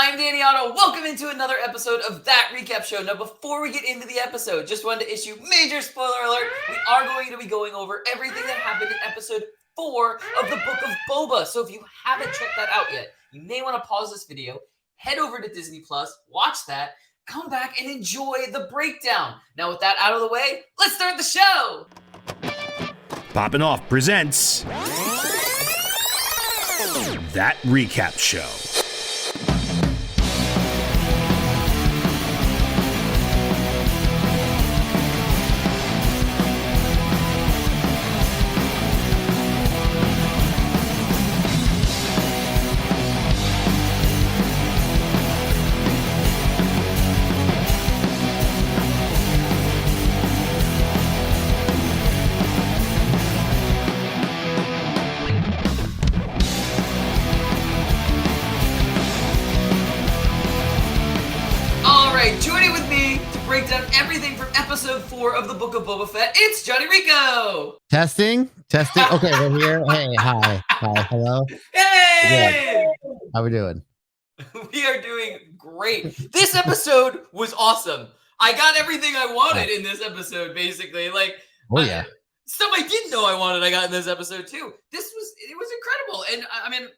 I'm Danny Otto. Welcome into another episode of That Recap Show. Now, before we get into the episode, just wanted to issue major spoiler alert. We are going to be going over everything that happened in episode 4 of the Book of Boba. So if you haven't checked that out yet, you may want to pause this video, head over to Disney Plus, watch that, come back and enjoy the breakdown. Now, with that out of the way, let's start the show. Poppin' Off presents That Recap Show. Joining with me to break down everything from episode 4 of the Book of Boba Fett, it's Jon Jon Rico. Testing. Okay, we're here. Hey, hi, hello. Hey! Yeah. How we doing? We are doing great. This episode was awesome. I got everything I wanted in this episode, basically. Stuff I didn't know I wanted, I got in this episode too. It was incredible. And I mean,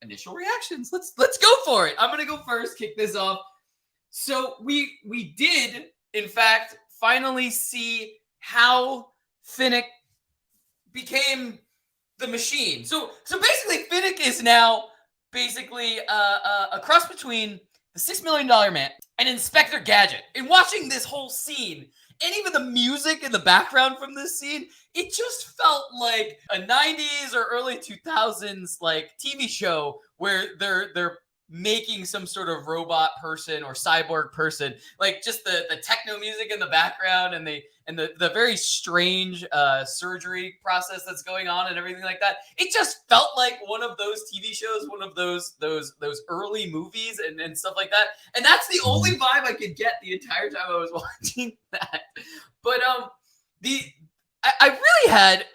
initial reactions. Let's go for it. I'm gonna go first, kick this off. So we did, in fact, finally see how Fennec became the machine. So basically, Fennec is now basically a cross between the $6 Million Man and Inspector Gadget. And watching this whole scene, and even the music in the background from this scene, it just felt like a 90s or early 2000s like TV show where they're making some sort of robot person or cyborg person, like just the techno music in the background and the very strange surgery process that's going on and everything like that. It just felt like one of those TV shows, one of those early movies and stuff like that. And that's the only vibe I could get the entire time I was watching that. But I really had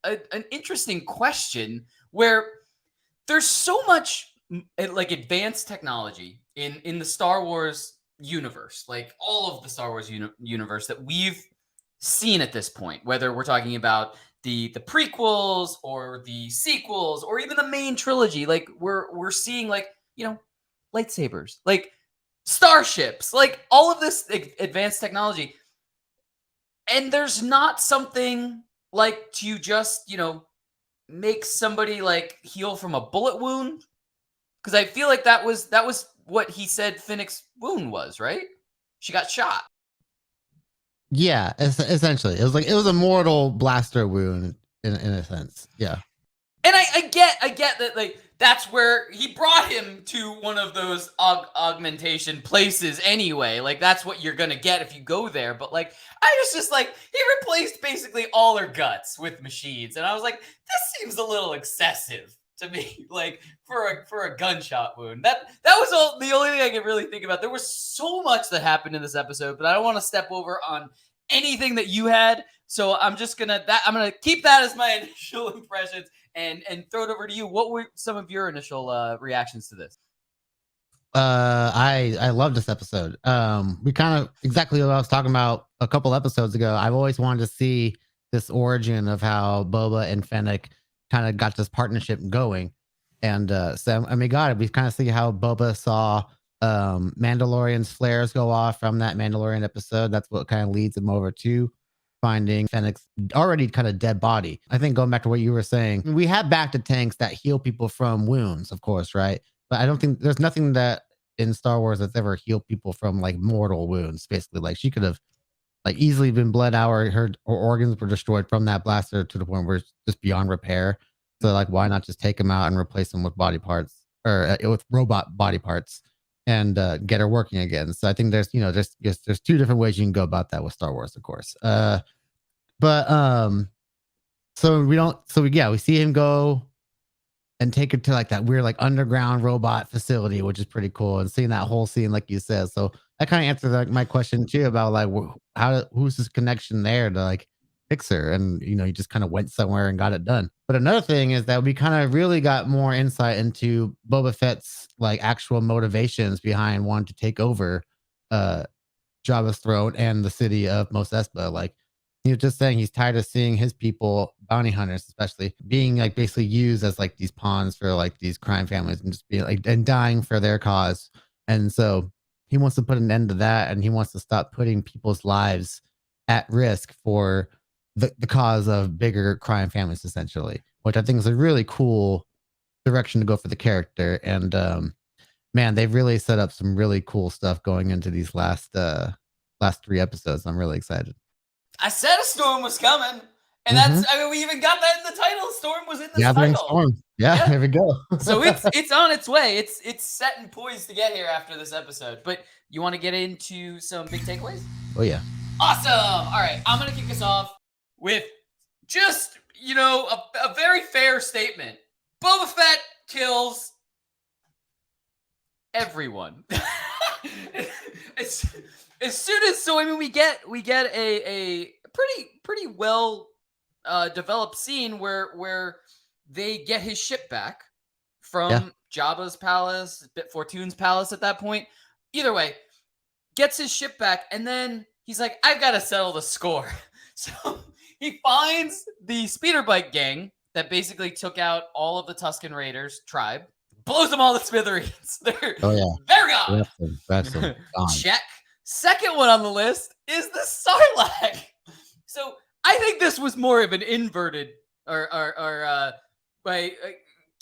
an interesting question where there's so much like advanced technology in the Star Wars universe, like all of the Star Wars universe that we've seen at this point, whether we're talking about the prequels or the sequels or even the main trilogy. Like we're seeing, like, you know, lightsabers, like starships, like all of this advanced technology. And there's not something like to just, you know, make somebody like heal from a bullet wound. Because I feel like that was what he said Fennec's wound was, right? She got shot. Yeah, essentially, it was a mortal blaster wound in a sense. Yeah, and I get that, like, that's where he brought him to one of those augmentation places anyway. Like, that's what you're gonna get if you go there. But like, I was just like, he replaced basically all her guts with machines, and I was like, this seems a little excessive to me, like for a gunshot wound. That was the only thing I could really think about. There was so much that happened in this episode, but I don't want to step over on anything that you had. So I'm just gonna keep that as my initial impressions and throw it over to you. What were some of your initial reactions to this? I love this episode. We kind of exactly what I was talking about a couple episodes ago. I've always wanted to see this origin of how Boba and Fennec kind of got this partnership going. And so I mean, we kind of see how Boba saw Mandalorian's flares go off from that Mandalorian episode. That's what kind of leads him over to finding Fennec's already kind of dead body. I think going back to what you were saying, we have bacta tanks that heal people from wounds, of course, right? But I don't think there's nothing that in Star Wars that's ever healed people from like mortal wounds. Basically, like she could have like easily been bled out, or her organs were destroyed from that blaster to the point where it's just beyond repair. So like, why not just take them out and replace them with body parts or with robot body parts and get her working again? So I think there's two different ways you can go about that with Star Wars, of course. We see him go and take her to like that weird like underground robot facility, which is pretty cool, and seeing that whole scene, like you said. So that kind of answers like my question too about like who's this connection there to like fixer, and he just kind of went somewhere and got it done. But another thing is that we kind of really got more insight into Boba Fett's like actual motivations behind wanting to take over Jabba's throne and the city of Mos Espa. Like he was just saying he's tired of seeing his people, bounty hunters especially, being like basically used as like these pawns for like these crime families and just being like and dying for their cause. And so he wants to put an end to that, and he wants to stop putting people's lives at risk for the cause of bigger crime families, essentially, which I think is a really cool direction to go for the character. And man, they've really set up some really cool stuff going into these last 3 episodes. I'm really excited. I said a storm was coming, and that's, I mean, we even got that in the title. Storm was in the title. Storm. Yeah, there we go. So it's on its way. It's set and poised to get here after this episode. But you want to get into some big takeaways? Oh yeah. Awesome. All right, I'm gonna kick us off with just a very fair statement. Boba Fett kills everyone. As soon as we get a pretty well developed scene where they get his ship back from Jabba's palace, Bit Fortune's palace at that point. Either way, gets his ship back, and then he's like, I've got to settle the score. So he finds the speeder bike gang that basically took out all of the Tusken Raiders tribe, blows them all to smithereens. They're gone. Check. Second one on the list is the Sarlacc. So I think this was more of an inverted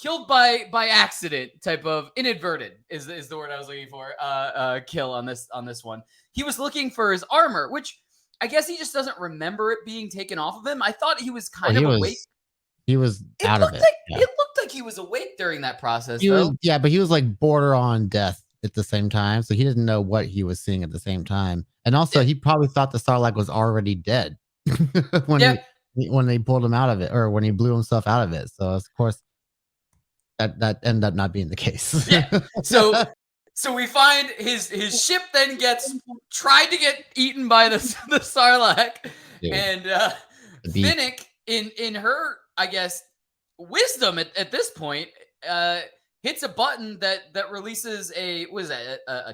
killed by accident type of inadvertent is the word I was looking for. Kill on this one. He was looking for his armor, which I guess he just doesn't remember it being taken off of him. I thought he was kind of awake. He was out of it. It looked like he was awake during that process. But he was like border on death at the same time, so he didn't know what he was seeing at the same time. And also, he probably thought the Sarlacc was already dead when they pulled him out of it, or when he blew himself out of it. So of course, that ended up not being the case. So we find his ship then gets tried to get eaten by the Sarlacc, and Fennec in her, I guess, wisdom at this point, hits a button that releases a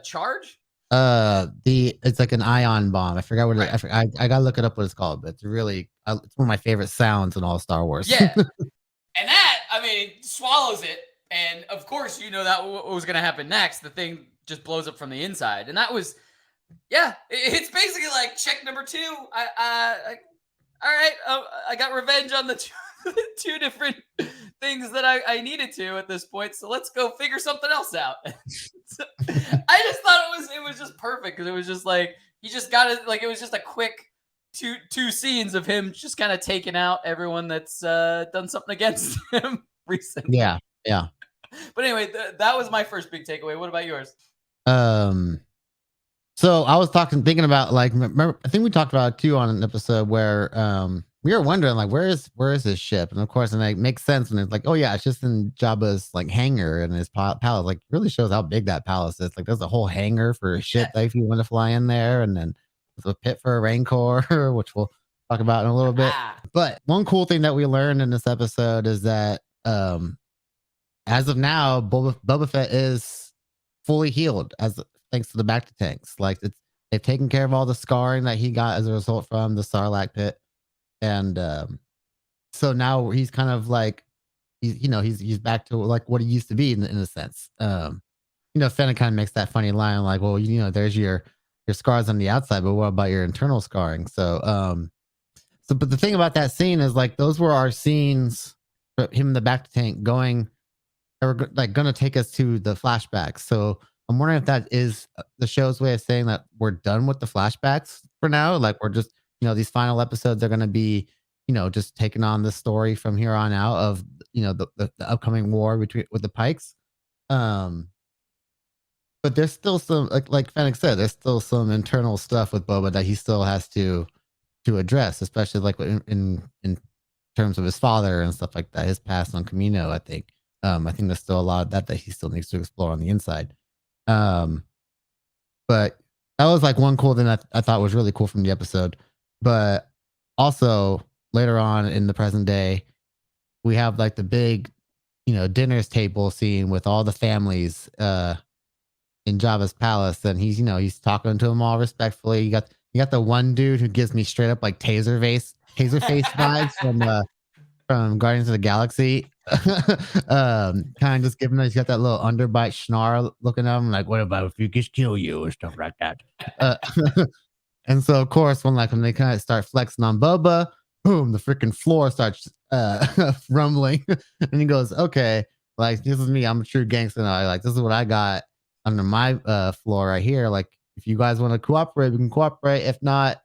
charge. It's like an ion bomb. I forgot what I gotta look it up what it's called, but it's really it's one of my favorite sounds in all Star Wars. Yeah, and that swallows it, and of course that what was gonna happen next. The thing just blows up from the inside, and that was it's basically like check number 2. I got revenge on the two different things that I needed to at this point, so let's go figure something else out. So, I just thought it was just perfect, because it was just like he just got it, like it was just a quick two scenes of him just kind of taking out everyone that's done something against him recently. Yeah. But anyway, that was my first big takeaway. What about yours? So I was thinking about, like, remember, I think we talked about it too on an episode where we were wondering, like, where is his ship? And of course, and it makes sense when it's like, oh yeah, it's just in Jabba's like hangar in his palace. Like, really shows how big that palace is. Like, there's a whole hangar for a ship that if you want to fly in there, and then there's a pit for a Rancor, which we'll talk about in a little bit. But one cool thing that we learned in this episode is that as of now, Boba Fett is fully healed thanks to the back to tanks. Like, they've taken care of all the scarring that he got as a result from the Sarlacc pit. And so now he's kind of like, he's back to like what he used to be in a sense. Fennec kind of makes that funny line like, well, there's your scars on the outside, but what about your internal scarring? So but the thing about that scene is, like, those were our scenes for him in the back to tank going to take us to the flashbacks. So I'm wondering if that is the show's way of saying that we're done with the flashbacks for now. Like, we're just, these final episodes are going to be, just taking on the story from here on out of, the upcoming war with the Pikes. But there's still some, like Fennec said, there's still some internal stuff with Boba that he still has to address, especially like in terms of his father and stuff like that, his past on Camino. I think there's still a lot of that he still needs to explore on the inside. But that was like one cool thing I thought was really cool from the episode. But Also, later on in the present day, we have like the big, dinners table scene with all the families in Jabba's palace, and he's talking to them all respectfully. You got the one dude who gives me straight up like taser face vibes from Guardians of the Galaxy. Kind of just giving he's got that little underbite schnar looking at him like, what about if you just kill you and stuff like that. Uh, and so of course when they kind of start flexing on Boba, boom, the freaking floor starts rumbling, and he goes, okay, like this is me, I'm a true gangster now. Like this is what I got under my floor right here. Like if you guys want to cooperate, we can cooperate. If not,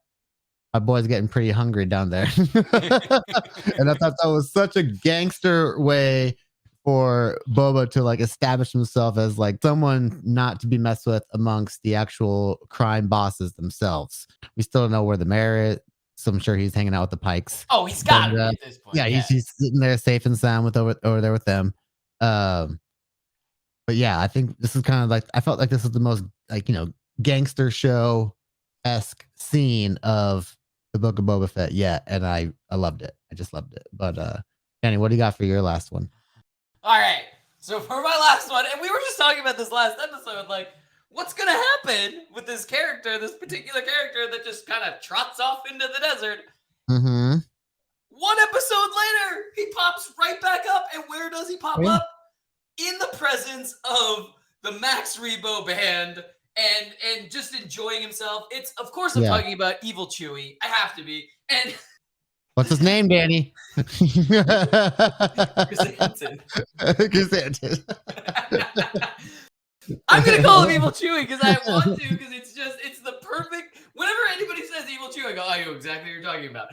my boy's getting pretty hungry down there. And I thought that was such a gangster way for Boba to like establish himself as like someone not to be messed with amongst the actual crime bosses themselves. We still don't know where the mayor is, so I'm sure he's hanging out with the Pikes. Oh, he's got to be at this point. Yeah, he's sitting there safe and sound with over there with them. But yeah, I think this is kind of like, I felt like this is the most like, gangster show esque scene of the Book of Boba Fett yet, and I loved it. I just loved it. But Danny, what do you got for your last one? All right, so for my last one, and we were just talking about this last episode, like what's gonna happen with this character, this particular character that just kind of trots off into the desert. Mm-hmm. One episode later, he pops right back up, and where does he pop up? In the presence of the Max Rebo band. And just enjoying himself. It's of course I'm talking about Evil Chewie. I have to be. And what's his name, Danny? Krrsantan. I'm gonna call him Evil Chewie because I want to, because it's the perfect. Whenever anybody says Evil Chewie, I go, I know exactly what you're talking about.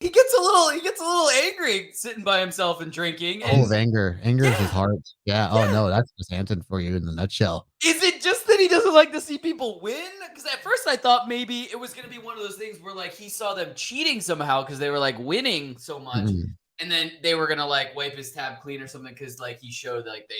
He gets a little angry sitting by himself and drinking. And anger is his heart. Yeah. Oh no, that's Krrsantan for you in the nutshell. Is it just that he doesn't like to see people win? Because at first I thought maybe it was going to be one of those things where like he saw them cheating somehow because they were like winning so much, and then they were going to like wipe his tab clean or something because like he showed like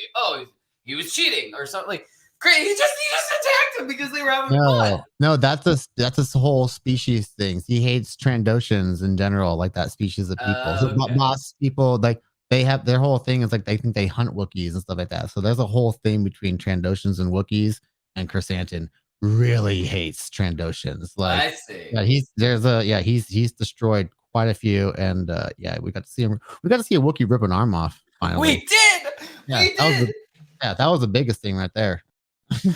he was cheating or something. Like great, he just attacked him because they were having fun. No, that's a whole species thing. He hates Trandoshans in general, like that species of people. So boss people, like they have their whole thing is like they think they hunt Wookiees and stuff like that. So there's a whole thing between Trandoshans and Wookiees, and Krrsantan really hates Trandoshans. Like I see. Yeah, he's destroyed quite a few, and we got to see him. We got to see a Wookiee rip an arm off. Finally, we did. That was the biggest thing right there.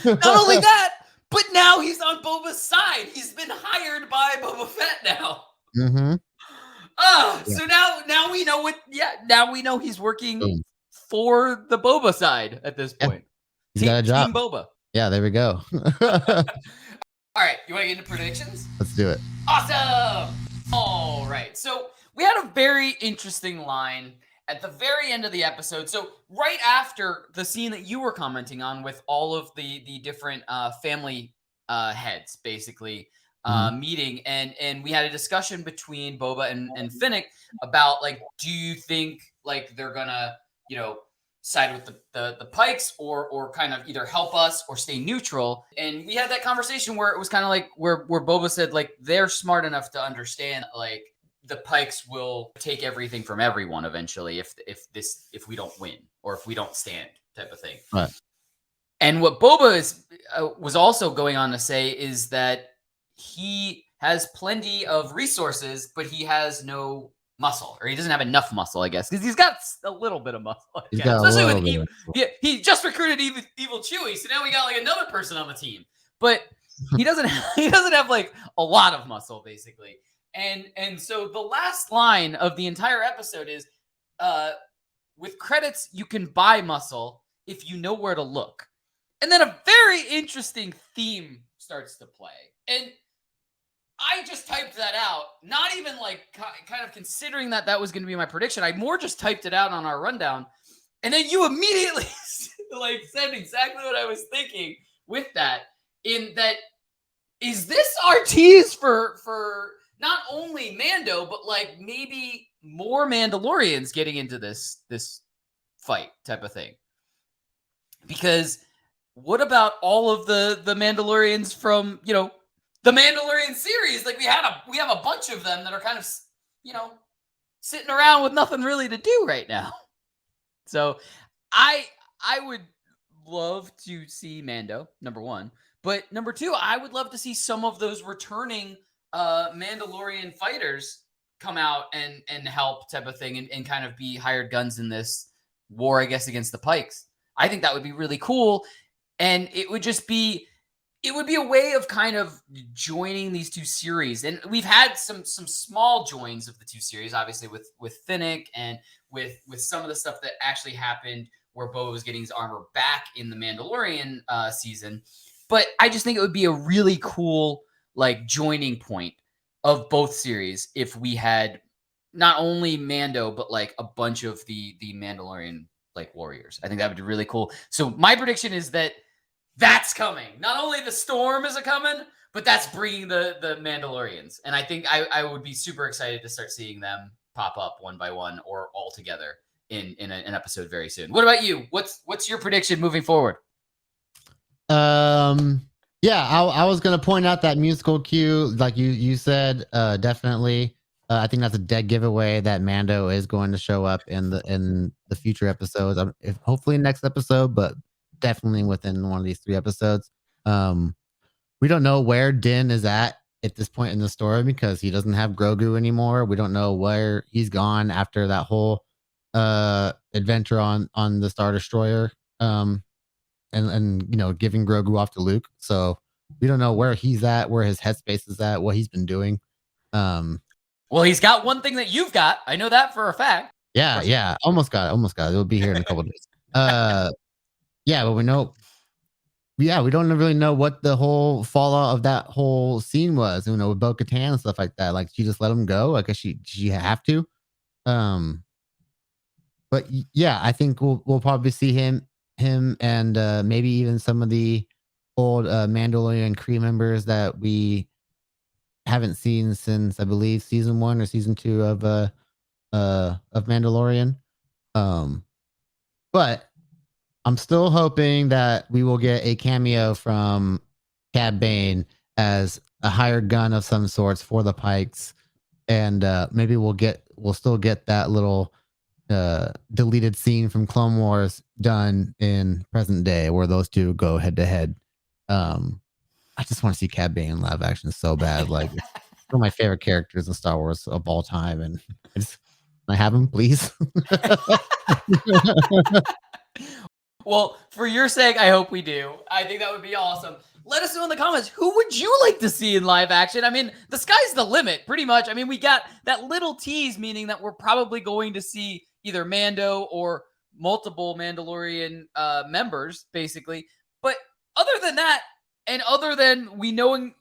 Not only that, but now he's on Boba's side. He's been hired by Boba Fett now. Mm-hmm. So now we know what. Yeah, now we know he's working for the Boba side at this point. He's got a job. Team Boba. Yeah, there we go. All right, you want to get into predictions? Let's do it. Awesome. All right, so we had a very interesting line at the very end of the episode. So right after the scene that you were commenting on with all of the different family heads basically meeting, and we had a discussion between Boba and Fennec about like, do you think like they're gonna side with the Pikes or kind of either help us or stay neutral? And we had that conversation where it was kind of like where Boba said like they're smart enough to understand like the Pikes will take everything from everyone eventually if we don't win or if we don't stand, type of thing. Right. And what Boba was also going on to say is that he has plenty of resources, but he has no muscle, or he doesn't have enough muscle, I guess, because he's got a little bit of muscle. Especially with he just recruited Evil Chewie, so now we got like another person on the team, but he doesn't have like a lot of muscle, basically. And so the last line of the entire episode is, with credits, you can buy muscle if you know where to look. And then a very interesting theme starts to play. And I just typed that out, not even like kind of considering that was going to be my prediction. I more just typed it out on our rundown. And then you immediately like said exactly what I was thinking with that. In that, is this our tease for not only Mando, but like maybe more Mandalorians getting into this fight type of thing? Because what about all of the Mandalorians from, the Mandalorian series. Like we have a bunch of them that are kind of, sitting around with nothing really to do right now. So I would love to see Mando, number one. But number two, I would love to see some of those returning Mandalorian fighters come out and help type of thing and kind of be hired guns in this war, I guess, against the Pikes. I think that would be really cool. And it would be a way of kind of joining these two series. And we've had some small joins of the two series, obviously with Fennec and with some of the stuff that actually happened where Boba was getting his armor back in the Mandalorian season. But I just think it would be a really cool like joining point of both series if we had not only Mando, but like a bunch of the Mandalorian like warriors. I think that would be really cool. So my prediction is that's coming. Not only the storm is coming, but that's bringing the Mandalorians. And I think I would be super excited to start seeing them pop up one by one or all together in an episode very soon. What about you? What's your prediction moving forward? Yeah, I was gonna point out that musical cue, like you said, definitely. I think that's a dead giveaway that Mando is going to show up in the future episodes. If hopefully next episode, but definitely within one of these 3 episodes. We don't know where Din is at this point in the story because he doesn't have Grogu anymore. We don't know where he's gone after that whole adventure on the Star Destroyer. And giving Grogu off to Luke. So we don't know where he's at, where his headspace is at, what he's been doing. Well, he's got one thing that you've got. I know that for a fact. Yeah. Almost got it. It'll be here in a couple of days. But we know. Yeah, we don't really know what the whole fallout of that whole scene was. With Bo-Katan and stuff like that. Like she just let him go. Like she have to. But yeah, I think we'll probably see him and maybe even some of the old Mandalorian crew members that we haven't seen since I believe season 1 or season 2 of Mandalorian. But I'm still hoping that we will get a cameo from Cad Bane as a hired gun of some sorts for the Pikes, and maybe we'll still get that little deleted scene from Clone Wars done in present day where those two go head to head. I just want to see Cad Bane in live action so bad. Like it's one of my favorite characters in Star Wars of all time, and can I have him, please? Well, for your sake, I hope we do. I think that would be awesome. Let us know in the comments, who would you like to see in live action? I mean, the sky's the limit, pretty much. I mean, we got that little tease, meaning that we're probably going to see either Mando or multiple Mandalorian members, basically. But other than that, and other than we knowing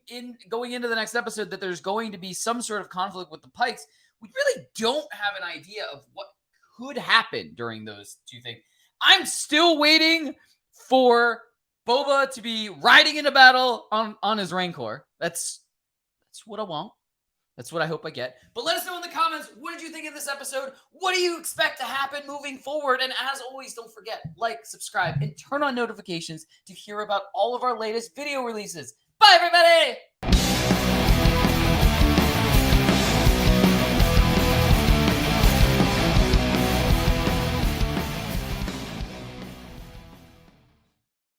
in going into the next episode that there's going to be some sort of conflict with the Pikes, we really don't have an idea of what could happen during those two things. I'm still waiting for Boba to be riding into battle on his Rancor. That's what I want. That's what I hope I get. But let us know in the comments, what did you think of this episode? What do you expect to happen moving forward? And as always, don't forget, like, subscribe, and turn on notifications to hear about all of our latest video releases. Bye, everybody!